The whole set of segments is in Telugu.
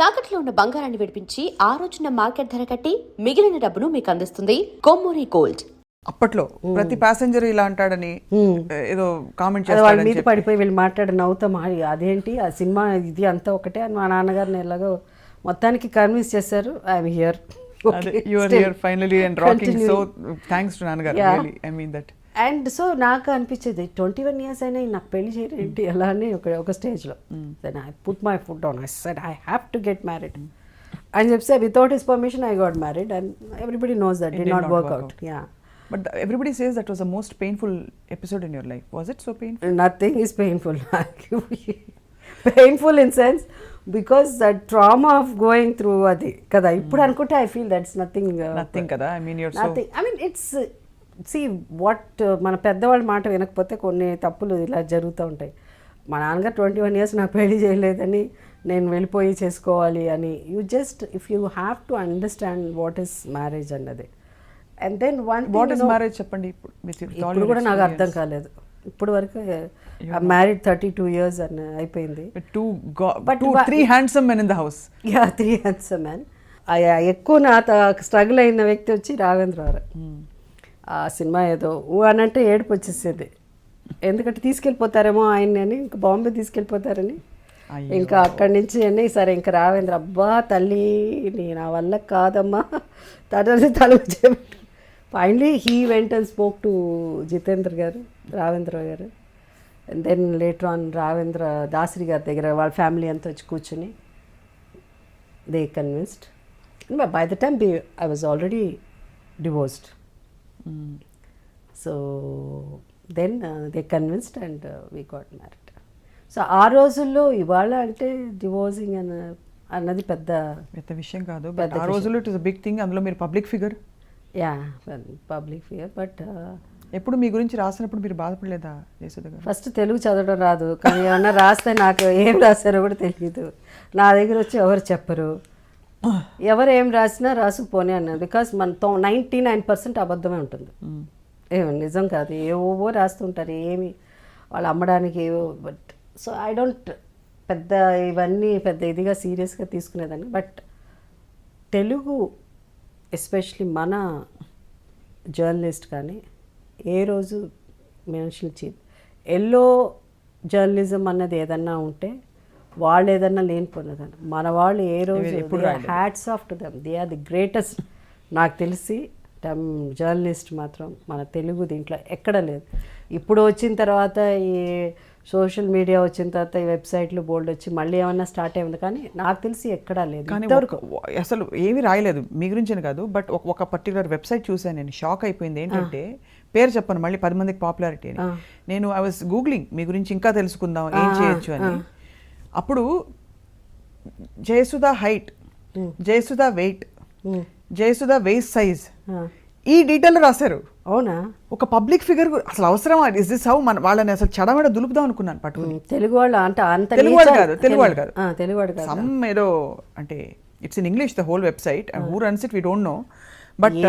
తాకట్లో ఉన్న బంగారాన్ని విడిపించి ఆ రోజున మార్కెట్ ధర కట్టి మిగిలిన డబ్బును మీకు అందిస్తుంది కొమ్మూరి గోల్డ్. అప్పట్లో ప్రతి ప్యాసింజర్ ఇలా అంటాడని ఏదో కామెంట్ వాళ్ళ మీద పడిపోయి వీళ్ళు మాట్లాడి నవ్వుతాం, అదేంటి ఆ సినిమా ఇది అంతా ఒకటే అని మా నాన్నగారిని ఎలాగో మొత్తానికి కన్విన్స్ చేశారు. I'm here, you are here finally and rocking, so thanks to నాన్నగారు, really I mean that. And so నాకు అనిపించేది 21 years అయినా నాకు పెళ్లి చేయరేంటి అలా అని ఒక స్టేజ్లో then I put my foot on, I said I have to get married అని చెప్పి without his permission I got married and everybody knows that did not work out. Yeah, but everybody says that was the most painful episode in your life. Was it so painful? Nothing is painful. Painful in sense because that trauma of going through adi kada ippudu anukunte I feel that's nothing kada. I mean you're nothing. I mean it's see what మన పెద్దవాళ్ళ మాట వినకపోతే కొన్ని తప్పులు ఇలా జరుగుతూ ఉంటాయి. మా నాన్నగారు 21 years నాకు పెళ్లి చేయలేదని నేను వెళ్ళిపోయి చేసుకోవాలి అని, you just if you have to understand what is marriage అన్నది. And then what is marriage చెప్పండి. ఇప్పుడు కూడా నాకు అర్థం కాలేదు. ఇప్పుడు వరకు మ్యారీడ్ 32 years అని అయిపోయింది. But 3 handsome men in the house. Yeah, 3 handsome men. ఎక్కువ నా స్ట్రగుల్ అయిన వ్యక్తి వచ్చి రాఘవేంద్రరావు. ఆ సినిమా ఏదో అని అంటే ఏడుపు వచ్చేసేది, ఎందుకంటే తీసుకెళ్ళిపోతారేమో ఆయన్ని అని, ఇంకా బాంబే తీసుకెళ్ళిపోతారని. ఇంకా అక్కడి నుంచి అని సరే ఇంకా రావేంద్ర అబ్బా తల్లి నీ నా వల్ల కాదమ్మా తల finally he went and spoke to Jitendra గారు, రావేంద్ర గారు. And then later on Ravendra Dasari గారి దగ్గర వాళ్ళ ఫ్యామిలీ అంతా వచ్చి కూర్చుని they convinced. By the time I was already divorced. So then they convinced and we got married. So ఆ రోజుల్లో ఇవాళ అంటే డివోర్సింగ్ అన్నది పెద్ద విషయం కాదు. ఆ రోజుల్లో it is a big thing. అందులో మీరు public figure. Yeah, public figure. But ఎప్పుడు మీ గురించి రాసినప్పుడు మీరు బాధపడలేదా జయసుధ గారు? ఫస్ట్ తెలుగు చదవడం రాదు, కానీ ఏమన్నా రాస్తే నాకు ఏం రాశారో కూడా తెలియదు. నా దగ్గర వచ్చి ఎవరు చెప్పరు, ఎవరు ఏం రాసినా రాసుకుపోని అన్నారు. బికాస్ మన 99% అబద్ధమే ఉంటుంది, ఏమో నిజం కాదు. ఏవో రాస్తుంటారు, ఏమి వాళ్ళు అమ్మడానికి ఏవో. బట్ సో ఐ డోంట్ పెద్ద ఇవన్నీ పెద్ద ఇదిగా సీరియస్గా తీసుకునేదాన్ని. బట్ తెలుగు ఎస్పెషలీ మన జర్నలిస్ట్ కానీ ఏ రోజు మనుషులు ఎల్లో జర్నలిజం అన్నది ఏదన్నా ఉంటే వాళ్ళు ఏదన్నా లేనిపోయినదాన్ని మన వాళ్ళు ఏ రోజు hats off to them, they are the greatest. నాకు తెలిసి జర్నలిస్ట్ మాత్రం మన తెలుగు దీంట్లో ఎక్కడ లేదు. ఇప్పుడు వచ్చిన తర్వాత ఈ సోషల్ మీడియా వచ్చిన తర్వాత ఈ వెబ్సైట్లు బోల్డ్ వచ్చి మళ్ళీ ఏమన్నా స్టార్ట్ అయింది, కానీ నాకు తెలిసి ఎక్కడా లేదు. అసలు ఏమీ రాయలేదు మీ గురించి కాదు. బట్ ఒక పర్టికులర్ వెబ్సైట్ చూసాను, నేను షాక్ అయిపోయింది. ఏంటంటే పేరు చెప్పను మళ్ళీ 10 మందికి పాపులారిటీ అని. నేను ఐ వాజ్ గూగ్లింగ్ మీ గురించి ఇంకా తెలుసుకుందాం ఏం చేయొచ్చు అని. అప్పుడు Jayasudha height, Jayasudha weight, Jayasudha waist size, ఈ డీటెయిల్ రాశారు. అవునా? ఒక పబ్లిక్ ఫిగర్ అసలు అవసరమా? ఇస్ దిస్ హౌ మన వాళ్ళని అసలు చడమడ దులుపుదాం అనుకున్నాను పట్టుకుని. తెలుగు వాళ్ళు అంటే అంత తెలుగు వాళ్ళు కాదు, తెలుగు వాళ్ళు కాదు, తెలుగు వాళ్ళు కాదు. సమ్ ఏదో అంటే it's in English the whole website and who runs it we don't know. But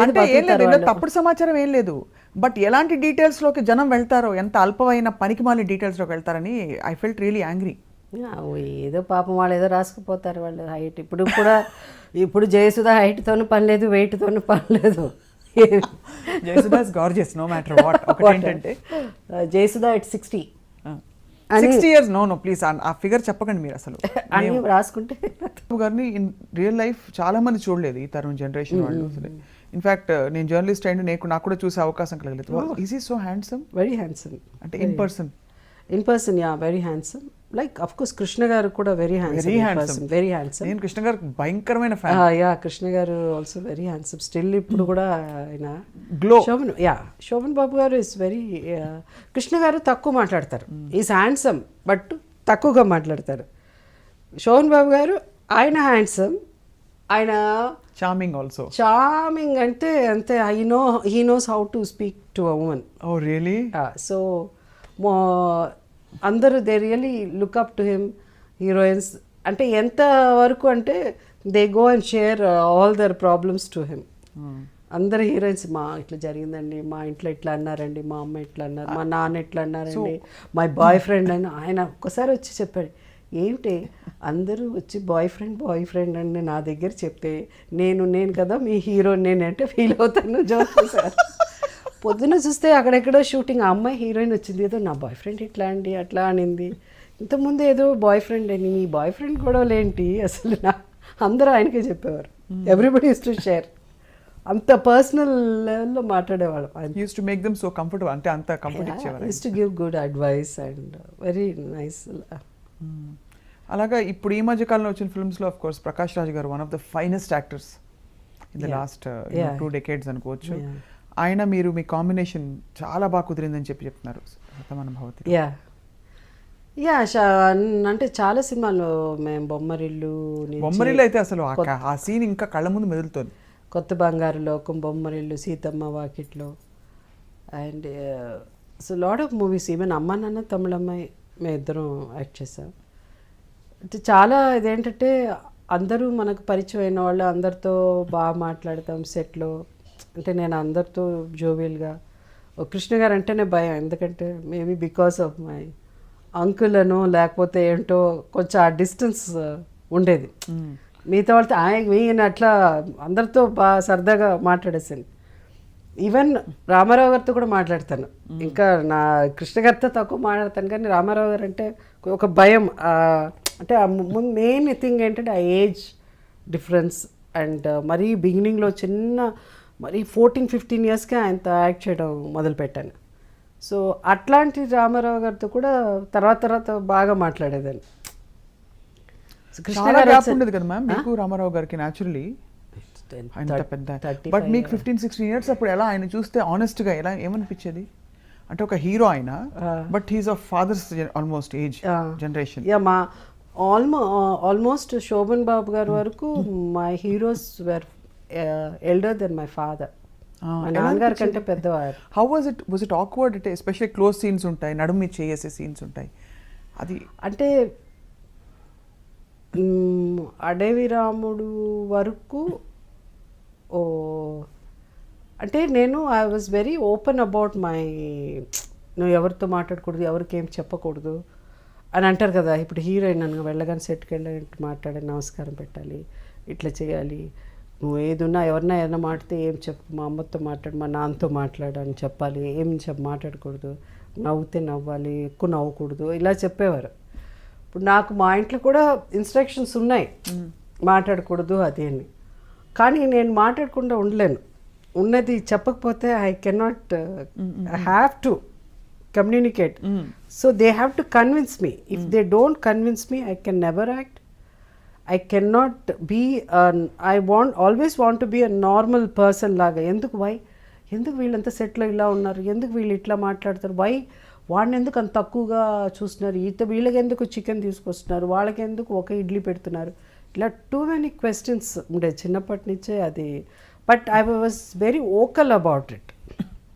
అంటే ఏం లేదు, తప్పుడు సమాచారం ఏం లేదు. బట్ ఎలాంటి డీటెయిల్స్ లోకి జనం వెళ్తారో, ఎంత అల్పమైన పనికిమాలి డీటెయిల్స్ లోకి వెళ్తారని ఐ ఫెల్ట్ రియలీ యాంగ్రీ. ఏదో పాపం వాళ్ళు ఏదో రాసుకుపోతారు వాళ్ళు హైట్. ఇప్పుడు జయసుధ హైట్తోనూ పని లేదు, వెయిట్తోనూ పని లేదు. Jayasudha is gorgeous no matter what. ఒకటి ఏంటంటే Jayasudha at 60 years. No please ఆ ఫిగర్ చెప్పకండి మీరు అసలు. అన్ని రాసుకుంటే గారిని ఇన్ రియల్ లైఫ్ చాలా మంది చూడలేదు ఈ తరం జనరేషన్ వాళ్ళు. ఇన్ఫాక్ట్ నేను జర్నలిస్ట్ అయిన నాకు కూడా చూసే అవకాశం కలగలేదు. Is he so handsome? Very handsome. అంటే in person yeah, very handsome. Like of course Krishna గారు కూడా వెరీ హ్యాండ్సమ్, వెరీ హ్యాండ్సమ్. నేను కృష్ణ గారు భయంకరమైన ఫ్యాన్. యా, కృష్ణ గారు ఆల్సో వెరీ హ్యాండ్సమ్ స్టిల్. ఇప్పుడు కూడా ఆయన గ్లో. శోభన్ బాబు గారు ఇస్ వెరీ, కృష్ణ గారు తక్కువ మాట్లాడతారు, ఈజ్ హ్యాండ్సమ్ బట్ తక్కువగా మాట్లాడతారు. శోభన్ బాబు గారు ఆయన హ్యాండ్సమ్, ఆయన చార్మింగ్ ఆల్సో. చార్మింగ్ అంటే అంతే. He knows how to speak to a woman. Oh really? So అందరూ they really look up to him. Heroines అంటే ఎంత వరకు అంటే they go and share all their problems to him. అందరు హీరోయిన్స్ మా ఇట్లా జరిగిందండి, మా ఇంట్లో ఇట్లా అన్నారండి, మా అమ్మ ఇట్లా అన్నారు, మా నాన్న ఇట్లా అన్నారండి, మై బాయ్ ఫ్రెండ్ అని ఆయన ఒక్కసారి వచ్చి చెప్పాడు. ఏమిటి అందరూ వచ్చి బాయ్ ఫ్రెండ్ అని నా దగ్గర చెప్తే నేను కదా మీ హీరో నేనంటే ఫీల్ అవుతాను జోక్ సార్. పొద్దున్న చూస్తే అక్కడెక్కడో షూటింగ్, ఆ అమ్మాయి హీరోయిన్ వచ్చింది, ఏదో నా బాయ్ ఫ్రెండ్ ఇట్లా అండి అట్లా అనింది, ఇంతకుముందు ఏదో బాయ్ ఫ్రెండ్ అని, మీ బాయ్ ఫ్రెండ్ గొడవలేంటి అసలు అందరూ ఆయనకే చెప్పేవారు. ఎవ్రీబడి యూస్ టు షేర్, అంత పర్సనల్ లెవెల్లో మాట్లాడేవాళ్ళం. Used to make them so comfortable, అంటే అంత కంఫర్ట్ ఇచ్చేవారు. Used to give good advice and very nice. అలాగా ఇప్పుడు ఈ మధ్య కాలంలో వచ్చిన ఫిల్మ్స్లో ఆఫ్ కోర్స్ ప్రకాష్ రాజ్ గారు one of the finest actors in the last 2 decades అనుకోవచ్చు. ఆయన మీరు మీ కాంబినేషన్ చాలా బాగా కుదిరిందని చెప్తున్నారు శతమానం భవతి. అంటే చాలా సినిమాలు మేము బొమ్మరిల్లు అయితే అసలు ఆ సీన్ ఇంకా కళ్ళ ముందు మెదులుతోంది. కొత్త బంగారు లోకం, బొమ్మరిల్లు, సీతమ్మ వాకిట్లో and so lot of movies, even అమ్మ నాన్న తమిళమ్మాయి మేము ఇద్దరం యాక్ట్ చేసాం. అంటే చాలా ఇదేంటంటే అందరూ మనకు పరిచయం అయిన వాళ్ళు, అందరితో బాగా మాట్లాడతాం సెట్లో. అంటే నేను అందరితో జోవియల్గా, కృష్ణ గారు అంటేనే భయం, ఎందుకంటే maybe because of my uncle అనో లేకపోతే ఏంటో కొంచెం ఆ డిస్టెన్స్ ఉండేది. మిగతా వాళ్ళతో ఆయన అట్లా అందరితో బాగా సరదాగా మాట్లాడేసాను. ఈవెన్ రామారావు గారితో కూడా మాట్లాడతాను. ఇంకా నా కృష్ణ గారితో తక్కువ మాట్లాడతాను, కానీ రామారావు గారు అంటే ఒక భయం. అంటే మెయిన్ థింగ్ ఏంటంటే ఆ ఏజ్ డిఫరెన్స్ అండ్ మరీ బిగినింగ్లో చిన్న మరీ 14-15 yearsకే ఆయనతో యాక్ట్ చేయడం మొదలుపెట్టాను. సో అట్లాంటి రామారావు గారితో కూడా తర్వాత బాగా మాట్లాడేదాన్ని. చాలా గ్యాప్ ఉండేది కదా మ్యామ్ మీకు రామారావు గారికి న్యాచురల్లీ, అంత పెద్ద. బట్ మీకు 15-16 years అప్పుడు ఎలా ఆయన చూస్తే ఆనెస్ట్గా ఎలా ఏమనిపించేది? అంటే ఒక హీరో ఆయన, but he's of fathers almost age generation. మా ఆల్మోస్ట్ శోభన్ బాబు గారి వరకు my heroes were elder than my father. మా నాన్నగారి కంటే పెద్దవారు. How was it awkward? అంటే ఎస్పెషల్లీ క్లోజ్ సీన్స్ ఉంటాయి, నడుము చేసే సీన్స్ ఉంటాయి. అది అంటే అడవి రాముడు వరకు అంటే నేను I was very open about my, నువ్వు ఎవరితో మాట్లాడకూడదు, ఎవరికి ఏం చెప్పకూడదు అని అంటారు కదా. ఇప్పుడు హీరోయిన్ నన్ను వెళ్ళగానే సెట్కి వెళ్ళి మాట్లాడి నమస్కారం పెట్టాలి, ఇట్లా చేయాలి, నువ్వు ఏదున్నా ఎవరినా మాట్లాడితే ఏం చెప్పు, మా అమ్మతో మాట్లాడు, మా నాన్నతో మాట్లాడు అని చెప్పాలి, ఏం మాట్లాడకూడదు, నవ్వుతే నవ్వాలి, ఎక్కువ నవ్వకూడదు, ఇలా చెప్పేవారు. ఇప్పుడు నాకు మా ఇంట్లో కూడా ఇన్స్ట్రక్షన్స్ ఉన్నాయి, మాట్లాడకూడదు అది అని. కానీ నేను మాట్లాడకుండా ఉండలేను. ఉన్నది చెప్పకపోతే I cannot, I have to communicate. So they have to convince me. If they don't convince me I can never act. I cannot be, I always want to be a normal person లాగా. ఎందుకు వీళ్ళంతా సెట్లో ఇలా ఉన్నారు, ఎందుకు వీళ్ళు ఇట్లా మాట్లాడతారు, వాడిని ఎందుకు అంత తక్కువగా చూస్తున్నారు, వీళ్ళకి ఎందుకు చికెన్ తీసుకొస్తున్నారు, వాళ్ళకి ఎందుకు ఒక ఇడ్లీ పెడుతున్నారు, ఇలా టూ మెనీ క్వశ్చన్స్ ఉండే చిన్నప్పటి నుంచే అది. But I was very vocal about it.